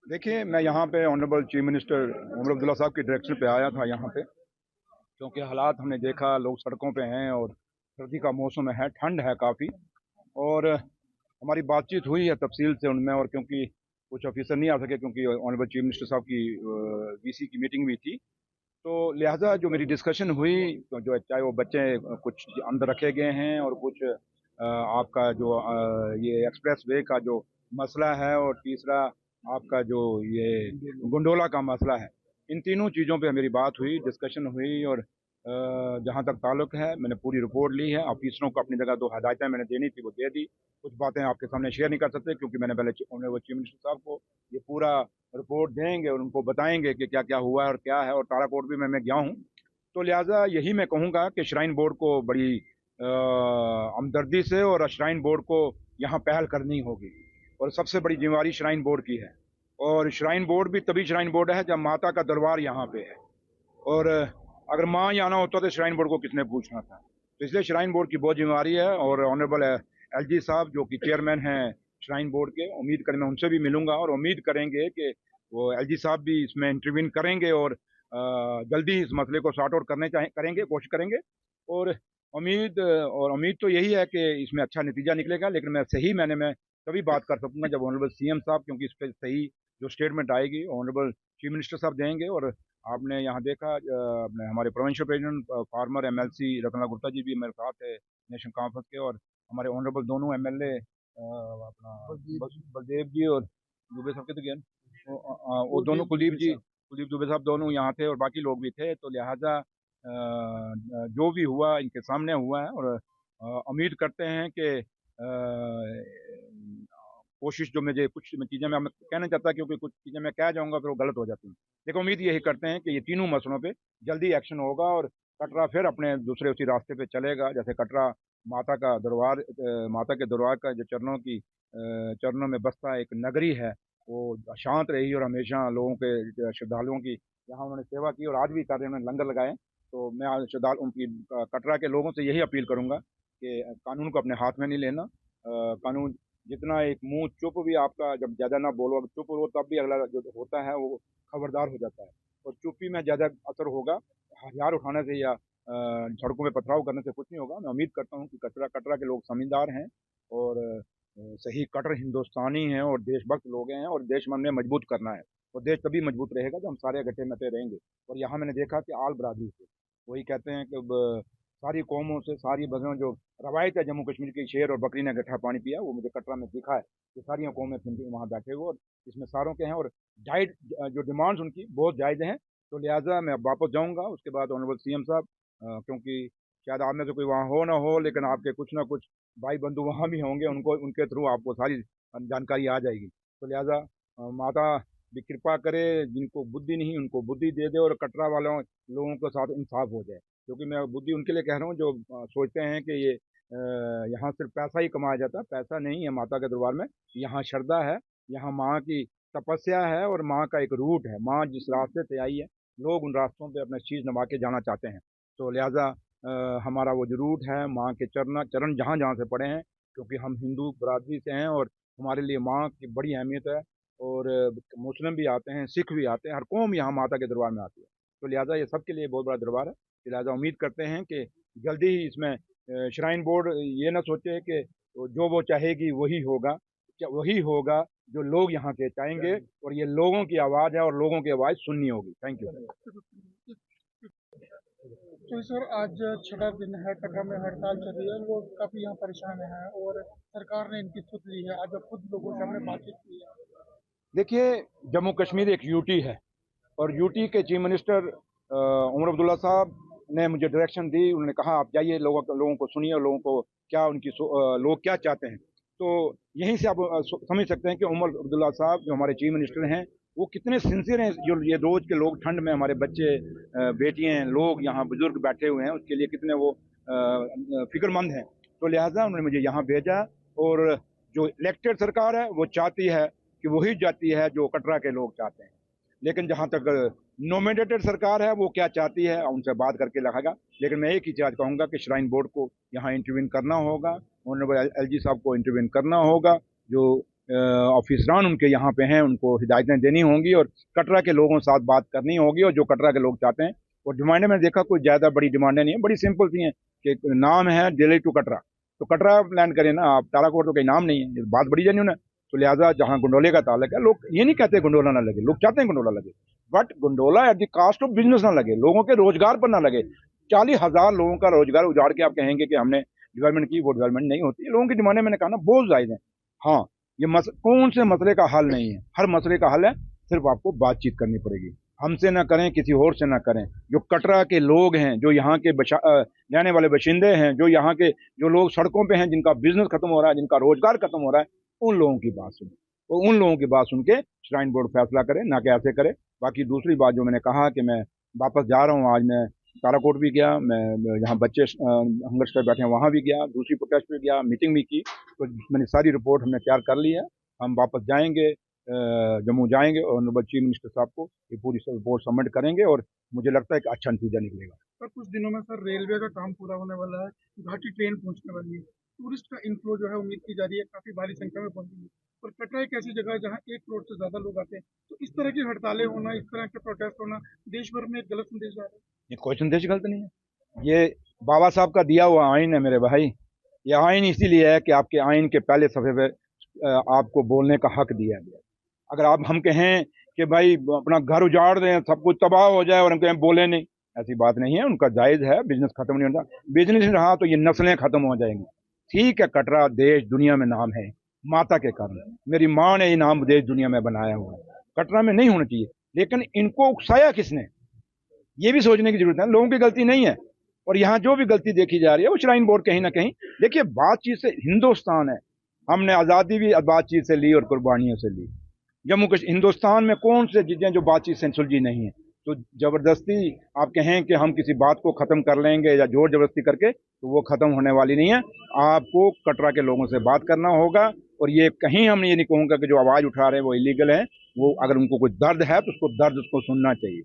देखिए, मैं यहाँ पे honourable chief minister Omar Abdullah साहब की डायरेक्शन पे आया था यहाँ पे, क्योंकि हालात हमने देखा, लोग सड़कों पे हैं और सर्दी का मौसम है, ठंड है काफ़ी। और हमारी बातचीत हुई है तफसील से उनमें, और क्योंकि कुछ ऑफिसर नहीं आ सके क्योंकि ऑनरेबल चीफ मिनिस्टर साहब की वीसी की मीटिंग भी थी, तो लिहाजा जो मेरी डिस्कशन हुई, तो जो चाहे वो बच्चे कुछ अंदर रखे गए हैं और कुछ आपका जो ये एक्सप्रेस वे का जो मसला है, और तीसरा आपका जो ये गुंडोला का मसला है, इन तीनों चीज़ों पे मेरी बात हुई, डिस्कशन हुई। और जहाँ तक ताल्लुक है, मैंने पूरी रिपोर्ट ली है। ऑफिसरों को अपनी जगह दो हदायतें मैंने देनी थी वो दे दी। कुछ बातें आपके सामने शेयर नहीं कर सकते क्योंकि मैंने पहले वो चीफ मिनिस्टर साहब को ये पूरा रिपोर्ट देंगे और उनको बताएंगे कि क्या क्या हुआ है और क्या है, और ताराकोट भी मैं गया हूँ। तो लिहाजा यही मैं कहूँगा कि श्राइन बोर्ड को बड़ी हमदर्दी से और श्राइन बोर्ड को यहाँ पहल करनी होगी, और सबसे बड़ी जिम्मेवारी श्राइन बोर्ड की है। और श्राइन बोर्ड भी तभी श्राइन बोर्ड है जब माता का दरबार यहाँ पे है, और अगर माँ यहाँ ना होता तो श्राइन बोर्ड को किसने पूछना था। तो इसलिए श्राइन बोर्ड की बहुत जिम्मेवारी है। और ऑनरेबल एलजी साहब जो कि चेयरमैन हैं श्राइन बोर्ड के, उम्मीद करें, मैं उनसे भी मिलूंगा और उम्मीद करेंगे कि वो एलजी साहब भी इसमें इंटरवीन करेंगे और जल्दी ही इस मसले को सॉर्ट आउट करेंगे, कोशिश करेंगे। और उम्मीद तो यही है कि इसमें अच्छा नतीजा निकलेगा, लेकिन मैं तभी बात कर सकूंगा जब ऑनरेबल सीएम साहब, क्योंकि इस पर सही जो स्टेटमेंट आएगी ऑनरेबल चीफ मिनिस्टर साहब देंगे। और आपने यहाँ देखा, हमारे provincial president former MLC Ratanlal Gupta ji भी मेरे साथ है नेशनल कॉन्फ्रेंस के, और हमारे ऑनरेबल दोनों एमएलए अपना बलदेव जी और दुबे साहब के तो गए, वो दोनों कुलदीप दुबे साहब दोनों यहाँ थे, और बाकी लोग भी थे। तो लिहाजा जो भी हुआ इनके सामने हुआ है, और उम्मीद करते हैं कि कोशिश जो मुझे कुछ चीज़ें मैं कहना चाहता, क्योंकि कुछ चीज़ें मैं कह जाऊंगा फिर वो गलत हो जाती हैं। देखो, उम्मीद यही करते हैं कि ये तीनों मसलों पे जल्दी एक्शन होगा और कटरा फिर अपने दूसरे उसी रास्ते पे चलेगा। जैसे कटरा माता के दरबार का जो चरणों में बसता एक नगरी है, वो शांत रही और हमेशा लोगों के श्रद्धालुओं की यहाँ उन्होंने सेवा की, और आज भी कर रहे हैं, उन्होंने लंगर लगाए। तो मैं आज श्रद्धालु उनकी कटरा के लोगों से यही अपील करूंगा कि कानून को अपने हाथ में नहीं लेना। कानून जितना एक मुंह चुप भी आपका, जब ज्यादा ना बोलो, अगर चुप हो तब भी अगला जो होता है वो खबरदार हो जाता है, और चुप्पी में ज्यादा असर होगा। हथियार उठाने से या सड़कों में पथराव करने से कुछ नहीं होगा। मैं उम्मीद करता हूँ कि कटरा के लोग समझदार हैं और सही कट्टर हिंदुस्तानी हैं और देशभक्त लोग हैं, और देश में मजबूत करना है। और देश तभी मजबूत रहेगा जब हम सारे इकट्ठे मिलते रहेंगे। और यहाँ मैंने देखा कि आल बरादरी से, वही कहते हैं कि सारी कौमों से, सारी बजों जो रवायत है जम्मू कश्मीर की, शेर और बकरी ने इकट्ठा पानी पिया, वो मुझे कटरा में दिखा है कि सारी कौमें वहाँ बैठे हुए, और इसमें सारों के हैं, और जायज जो डिमांड्स उनकी बहुत जायज़ हैं। तो लिहाजा मैं अब वापस जाऊँगा उसके बाद ऑनरेबल सीएम साहब, क्योंकि शायद आप में से कोई वहाँ हो ना हो, लेकिन आपके कुछ ना कुछ भाई बंधु वहाँ भी होंगे, उनको उनके थ्रू आपको सारी जानकारी आ जाएगी। तो लिहाजा माता भी कृपा करे, जिनको बुद्धि नहीं उनको बुद्धि दे दे, और कटरा वालों लोगों के साथ इंसाफ हो जाए। क्योंकि मैं बुद्धि उनके लिए कह रहा हूँ जो सोचते हैं कि ये यहाँ सिर्फ पैसा ही कमाया जाता है। पैसा नहीं है माता के दरबार में, यहाँ श्रद्धा है, यहाँ माँ की तपस्या है, और माँ का एक रूट है। माँ जिस रास्ते से आई है, लोग उन रास्तों पे अपना शीश नवा के जाना चाहते हैं। तो लिहाजा हमारा वो जो रूट है, माँ के चरण जहाँ जहाँ से पड़े हैं, क्योंकि हम हिंदू बरादरी से हैं, और हमारे लिए माँ की बड़ी अहमियत है। और मुस्लिम भी आते हैं, सिख भी आते हैं, हर कौम यहाँ माता के दरबार में आती है। तो लिहाजा ये सबके लिए बहुत बड़ा दरबार है। लिहाजा उम्मीद करते हैं कि जल्दी ही इसमें श्राइन बोर्ड ये ना सोचे कि जो वो चाहेगी वही होगा, वही होगा जो लोग यहाँ के चाहेंगे, और ये लोगों की आवाज़ है और लोगों की आवाज़ सुननी होगी। Thank you. तो सर, आज छठा दिन है, कटरा में हड़ताल चल रही है, लोग काफ़ी यहाँ परेशान हैं और सरकार ने इनकी सुध ली है। आज अब खुद लोगों से हमने बातचीत की है। देखिए, जम्मू कश्मीर एक यूटी है, और यूटी के चीफ मिनिस्टर उमर अब्दुल्ला साहब ने मुझे डायरेक्शन दी। उन्होंने कहा आप जाइए, लोगों को सुनिए, और लोगों को क्या लोग क्या चाहते हैं। तो यहीं से आप समझ सकते हैं कि उमर अब्दुल्ला साहब जो हमारे चीफ मिनिस्टर हैं, वो कितने सिंसियर हैं। जो ये रोज के लोग ठंड में, हमारे बच्चे, बेटियां, लोग यहाँ बुजुर्ग बैठे हुए हैं, उसके लिए कितने वो फिक्रमंद हैं। तो लिहाजा उन्होंने मुझे यहाँ भेजा, और जो इलेक्टेड सरकार है वो चाहती है कि वही जाती है जो कटरा के लोग चाहते हैं। लेकिन जहां तक नॉमिनेटेड सरकार है, वो क्या चाहती है उनसे बात करके लगाएगा। लेकिन मैं एक ही चीज कहूंगा कि श्राइन बोर्ड को यहाँ इंटरवीन करना होगा, ऑनरेबल एलजी साहब को इंटरवीन करना होगा। जो ऑफिसरान उनके यहाँ पे हैं, उनको हिदायतें देनी होंगी और कटरा के लोगों के साथ बात करनी होगी। और जो कटरा के लोग चाहते हैं, और डिमांडें मैंने देखा कोई ज़्यादा बड़ी डिमांडें नहीं है, बड़ी सिंपल सी हैं कि नाम है दिल्ली टू कटरा, तो कटरा लैंड करें ना आप, ताराकोट तो कोई नाम नहीं है, ये बात बड़ी जेन्युइन है। तो लिहाजा जहाँ गंडोले का ताल्लुक है, लोग ये नहीं कहते गंडोला ना लगे, लोग चाहते हैं गंडोला लगे, but gondola at the cost of business ना लगे, लोगों के रोजगार पर ना लगे। 40,000 लोगों का रोजगार उजाड़ के आप कहेंगे कि हमने डेवलपमेंट की, वो डेवलपमेंट नहीं होती है। लोगों की डिमांडें मैंने कहा ना बहुत जायज़ है। हाँ, ये कौन से मसले का हल नहीं है, हर मसले का हल है, सिर्फ आपको बातचीत करनी पड़ेगी। हमसे ना करें, किसी और से ना करें। जो कटरा के लोग हैं, जो यहाँ के रहने वाले बाशिंदे हैं, जो यहाँ के जो लोग सड़कों पे हैं, जिनका बिजनेस खत्म हो रहा है, जिनका रोजगार खत्म हो रहा है, उन लोगों की बात सुने, और उन लोगों की बात सुन के श्राइन बोर्ड फैसला करे, ना कि ऐसे करे। बाकी दूसरी बात जो मैंने कहा कि मैं वापस जा रहा हूँ, आज मैं ताराकोट भी गया, मैं यहाँ बच्चे हंगर स्ट्राइक बैठे हैं वहाँ भी गया, दूसरी प्रोटेस्ट भी गया, मीटिंग भी की, तो मैंने सारी रिपोर्ट हमने तैयार कर ली है। हम वापस जाएंगे, जम्मू जाएंगे और ऑनरेबल चीफ मिनिस्टर साहब को ये पूरी रिपोर्ट सबमिट करेंगे और मुझे लगता है कि अच्छा नतीजा निकलेगा। सर कुछ दिनों में सर रेलवे का काम पूरा होने वाला है, घाटी ट्रेन पहुंचने वाली है, टूरिस्ट का इनफ्लो जो है उम्मीद की जा रही है काफी भारी संख्या में पहुंचेगी। और कटरा एक ऐसी जगह है जहाँ 1 करोड़ से ज्यादा लोग आते हैं, तो इस तरह की हड़तालें होना, इस तरह के प्रोटेस्ट होना देश भर में एक गलत संदेश जा रहा है। ये कोई संदेश गलत नहीं है, ये बाबा साहब का दिया हुआ आइन है मेरे भाई। ये आइन इसीलिए है कि आपके आइन के पहले सफ़े पे आपको बोलने का हक दिया गया। अगर आप हम कहें कि भाई अपना घर उजाड़ दें, सब कुछ तबाह हो जाए और हम कहें बोले नहीं, ऐसी बात नहीं है। उनका जायज़ है, बिजनेस खत्म नहीं होता, बिजनेस रहा तो ये नस्लें खत्म हो जाएंगी। ठीक है, कटरा देश दुनिया में नाम है माता के कारण, मेरी माँ ने ये नाम देश दुनिया में बनाया हुआ है, कटरा में नहीं होना चाहिए। लेकिन इनको उकसाया किसने, ये भी सोचने की जरूरत है। लोगों की गलती नहीं है, और यहाँ जो भी गलती देखी जा रही है वो श्राइन बोर्ड कहीं ना कहीं, देखिए बातचीत से हिंदुस्तान है, हमने आज़ादी भी बातचीत से ली और कुर्बानियों से ली। जम्मू कश्मीर हिंदुस्तान में कौन से चीज़ें जो बातचीत से सुलझी नहीं है, तो ज़बरदस्ती आप कहें कि हम किसी बात को ख़त्म कर लेंगे या जोर जबरदस्ती करके, तो वो ख़त्म होने वाली नहीं है। आपको कटरा के लोगों से बात करना होगा, और ये कहीं हम ये नहीं कहूँगा कि जो आवाज़ उठा रहे हैं वो इलीगल है। वो अगर उनको कोई दर्द है तो उसको दर्द उसको सुनना चाहिए,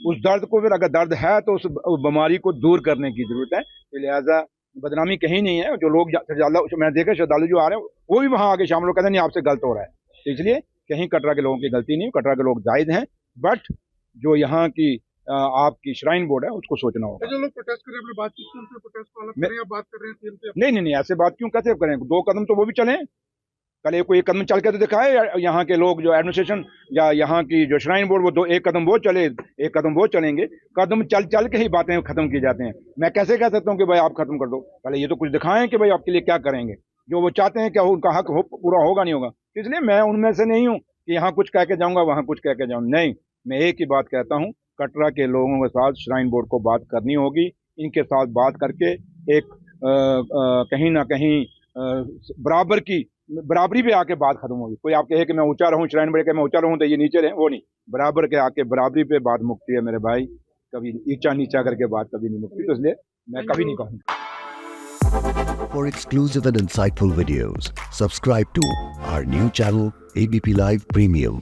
उस दर्द को, फिर अगर दर्द है तो उस बीमारी को दूर करने की जरूरत है। तो लिहाजा बदनामी कहीं नहीं है। जो लोग मैंने देखा श्रद्धालु जो आ रहे हैं वो भी वहाँ आगे शामिल हो, कहते नहीं आपसे गलत हो रहा है, तो इसलिए कहीं कटरा के लोगों की गलती नहीं, कटरा के लोग जायज़ हैं, बट जो यहाँ की आपकी श्राइन बोर्ड है उसको सोचना होगा। जो लोग प्रोटेस्ट कर रहे हैं अपनी बातचीत से उनसे प्रोटेस्ट को अलग करें या बात कर रहे हैं सीएम से? नहीं, ऐसे बात क्यों कहते करें, 2 कदम तो वो भी चलें, कल एक कदम चल के तो दिखाए यहाँ के लोग, जो एडमिनिस्ट्रेशन या यहाँ की जो श्राइन बोर्ड, वो 1 कदम वो चले, 1 कदम वो चलेंगे। कदम चल के ही बातें खत्म की जाते हैं। मैं कैसे कह सकता हूँ कि भाई आप खत्म कर दो, पहले ये तो कुछ दिखाएं कि भाई आपके लिए क्या करेंगे। जो वो चाहते हैं क्या उनका हक पूरा होगा नहीं होगा, इसलिए मैं उनमें से नहीं हूँ कि यहाँ कुछ कह के जाऊँगा वहाँ कुछ कह के जाऊँ। नहीं, मैं एक ही बात कहता हूँ, कटरा के लोगों के साथ श्राइन बोर्ड को बात करनी होगी। इनके साथ बात करके एक कहीं ना कहीं बराबरी पे आके बात खत्म होगी। कोई आप कहे कि मैं ऊंचा रहूं, श्राइन बोर्ड के मैं ऊंचा रहूं तो ये नीचे रहे, वो नहीं, बराबर के आके बराबरी पे बात मुक्ति है मेरे भाई। कभी ऊंचा नीचा करके बात कभी नहीं मुक्ति, तो इसलिए मैं कभी नहीं कहूँगा। For exclusive and insightful videos, subscribe to our new channel ABP Live Premium.